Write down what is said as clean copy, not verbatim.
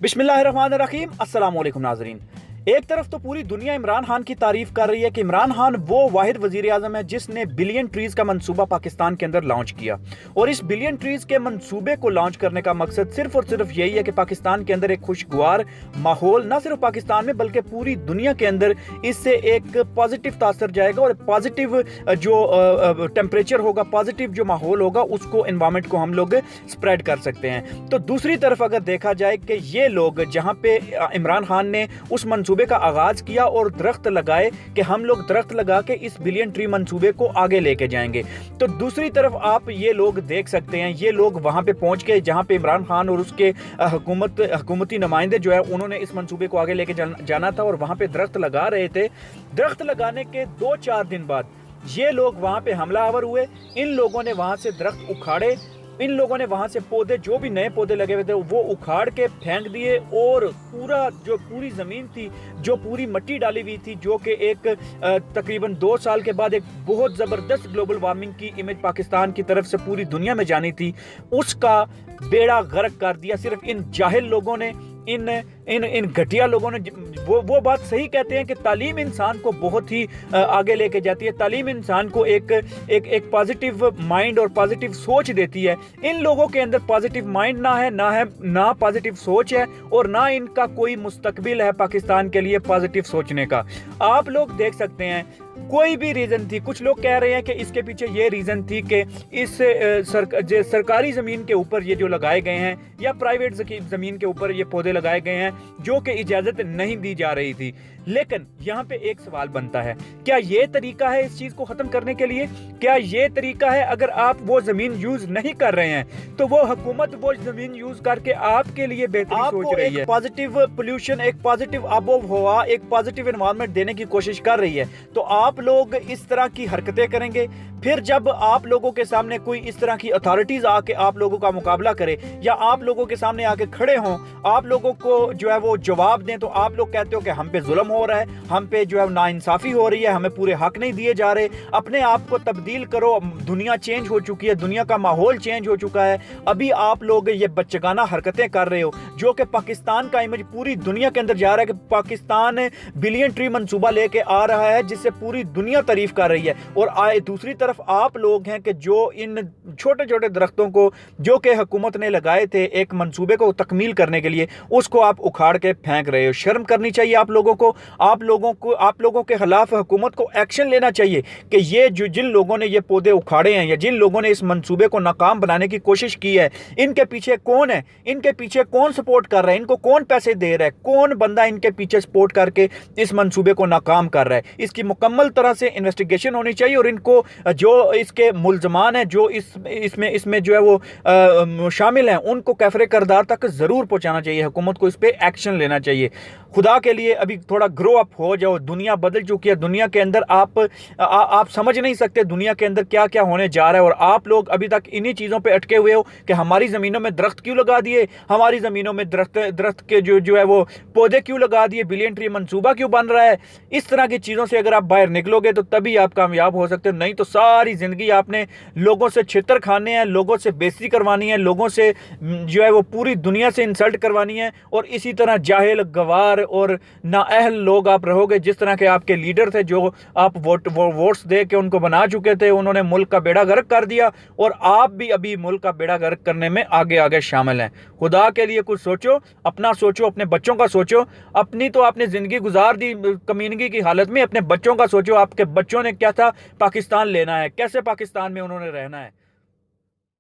बिस्मिल्लाहिर्रहमानिर्रहीम। अस्सलाम वालेकुम नाज़रीन। एक तरफ तो पूरी दुनिया इमरान खान की तारीफ कर रही है कि इमरान खान वो वाहिद वजीर आज़म है जिसने बिलियन ट्रीज का मंसूबा पाकिस्तान के अंदर लॉन्च किया। और इस बिलियन ट्रीज के मंसूबे को लॉन्च करने का मकसद सिर्फ और सिर्फ यही है कि पाकिस्तान के अंदर एक खुशगवार माहौल, ना सिर्फ पाकिस्तान में बल्कि पूरी दुनिया के अंदर इससे एक पॉजिटिव तासर जाएगा और पॉजिटिव जो टेम्परेचर होगा, पॉजिटिव जो माहौल होगा, उसको एनवायरमेंट को हम लोग स्प्रेड कर सकते हैं। तो दूसरी तरफ अगर देखा जाए कि ये लोग जहाँ पे इमरान खान ने उस मंसूबे का आगाज किया और दरख्त लगाए कि हम लोग दरख्त लगा के इस बिलियन ट्री मंसूबे को आगे लेके जाएंगे, तो दूसरी तरफ आप ये लोग देख सकते हैं, ये लोग वहां पे पहुंच के जहां पे इमरान खान और उसके हुकूमती नुमाइंदे जो है उन्होंने इस मंसूबे को आगे लेके जाना था और वहां पे दरख्त लगा रहे थे। दरख्त लगाने के 2-4 दिन बाद ये लोग वहां पे हमलावर हुए। इन लोगों ने वहां से दरख्त उखाड़े, इन लोगों ने वहां से पौधे, जो भी नए पौधे लगे हुए थे, वो उखाड़ के फेंक दिए और पूरी जमीन थी, जो पूरी मिट्टी डाली हुई थी, जो कि एक तकरीबन 2 साल के बाद एक बहुत जबरदस्त ग्लोबल वार्मिंग की इमेज पाकिस्तान की तरफ से पूरी दुनिया में जानी थी, उसका बेड़ा गर्क कर दिया सिर्फ इन जाहिल लोगों ने, इन घटिया लोगों ने। वो बात सही कहते हैं कि तालीम इंसान को बहुत ही आगे लेके जाती है, तालीम इंसान को एक पॉजिटिव माइंड और पॉजिटिव सोच देती है। इन लोगों के अंदर पॉजिटिव माइंड ना पॉजिटिव सोच है और ना इनका कोई मुस्तकबिल है पाकिस्तान के लिए पॉजिटिव सोचने का। आप लोग देख सकते हैं कोई भी रीजन थी, कुछ लोग कह रहे हैं कि इसके पीछे ये रीजन थी कि इस सरकारी जमीन के ऊपर ये जो लगाए गए हैं या प्राइवेट जमीन के ऊपर ये पौधे लगाए गए हैं जो कि इजाजत नहीं दी जा रही थी। लेकिन यहाँ पे एक सवाल बनता है, क्या ये तरीका है इस चीज को खत्म करने के लिए? क्या ये तरीका है? अगर आप वो जमीन यूज नहीं कर रहे हैं तो वो हुकूमत वो जमीन यूज करके आपके लिए बेहतरी सोच रही है, पॉजिटिव पोल्यूशन, एक पॉजिटिव आबो हवा, एक पॉजिटिव एनवायरनमेंट देने की कोशिश कर रही है, तो आप लोग इस तरह की हरकतें करेंगे। फिर जब आप लोगों के सामने कोई इस तरह की अथॉरिटीज आके आप लोगों का मुकाबला करे या आप लोगों के सामने आके खड़े हों, आप लोगों को जो है वो जवाब दें, तो आप लोग कहते हो कि हम पे जुल्म हो रहा है, हम पे जो है नाइंसाफी हो रही है, हमें पूरे हक नहीं दिए जा रहे। अपने आप को तब्दील करो, दुनिया चेंज हो चुकी है, दुनिया का माहौल चेंज हो चुका है। अभी आप लोग ये बच्चगाना हरकतें कर रहे हो जो कि पाकिस्तान का इमेज पूरी दुनिया के अंदर जा रहा है कि पाकिस्तान बिलियन ट्री मंसूबा लेके आ रहा है जिससे पूरी दुनिया तारीफ कर रही है। और दूसरी तरफ आप लोग हैं कि जो इन छोटे छोटे दरख्तों को जो कि हुकूमत ने लगाए थे एक मंसूबे को तकमील करने के लिए, उसको आप उखाड़ के फेंक रहे हो। शर्म करनी चाहिए आप लोगों को। आप लोगों के खिलाफ हुकूमत को एक्शन लेना चाहिए कि ये जिन लोगों ने ये पौधे उखाड़े हैं या जिन लोगों ने इस मंसूबे को नाकाम बनाने की कोशिश की है, इनके पीछे कौन है, इनके पीछे कौन सपोर्ट कर रहा है, इनको कौन पैसे दे रहा है, कौन बंदा इनके पीछे सपोर्ट करके इस मंसूबे को नाकाम कर रहा है। इसकी मुकम्मल तरह से इन्वेस्टिगेशन होनी चाहिए और इनको जो इसके मुल्जमान हैं, जो इसमें जो है वो शामिल हैं, उनको कैफरे करदार तक जरूर पहुंचाना चाहिए। हुकूमत को इस पे एक्शन लेना चाहिए। खुदा के लिए अभी थोड़ा ग्रो अप हो जाओ। दुनिया बदल चुकी है, दुनिया के अंदर आप समझ नहीं सकते दुनिया के अंदर क्या क्या होने जा रहा है और आप लोग अभी तक इन्हीं चीज़ों पे अटके हुए हो कि हमारी ज़मीनों में दरख्त क्यों लगा दिए, हमारी ज़मीनों में दरख्त के जो है वो पौधे क्यों लगा दिए, बिलियन ट्री मंसूबा क्यों बन रहा है। इस तरह की चीज़ों से अगर आप बाहर निकलोगे तो तभी आप कामयाब हो सकते हो, नहीं तो सारी ज़िंदगी आपने लोगों से छितर खाने हैं, लोगों से बेइज्जती करवानी है, लोगों से जो है वो पूरी दुनिया से इंसल्ट करवानी है और इसी तरह जाहिल, गवार और नाअहल लोग आप रहोगे। जिस तरह के आपके लीडर थे जो आप वोट्स दे के उनको बना चुके थे, उन्होंने मुल्क का बेड़ा गर्क कर दिया और आप भी अभी मुल्क का बेड़ा गर्क करने में आगे आगे शामिल हैं। खुदा के लिए कुछ सोचो, अपना सोचो, अपने बच्चों का सोचो। अपनी तो आपने जिंदगी गुजार दी कमीनगी की हालत में, अपने बच्चों का सोचो। आपके बच्चों ने क्या था पाकिस्तान लेना है, कैसे पाकिस्तान में उन्होंने रहना है।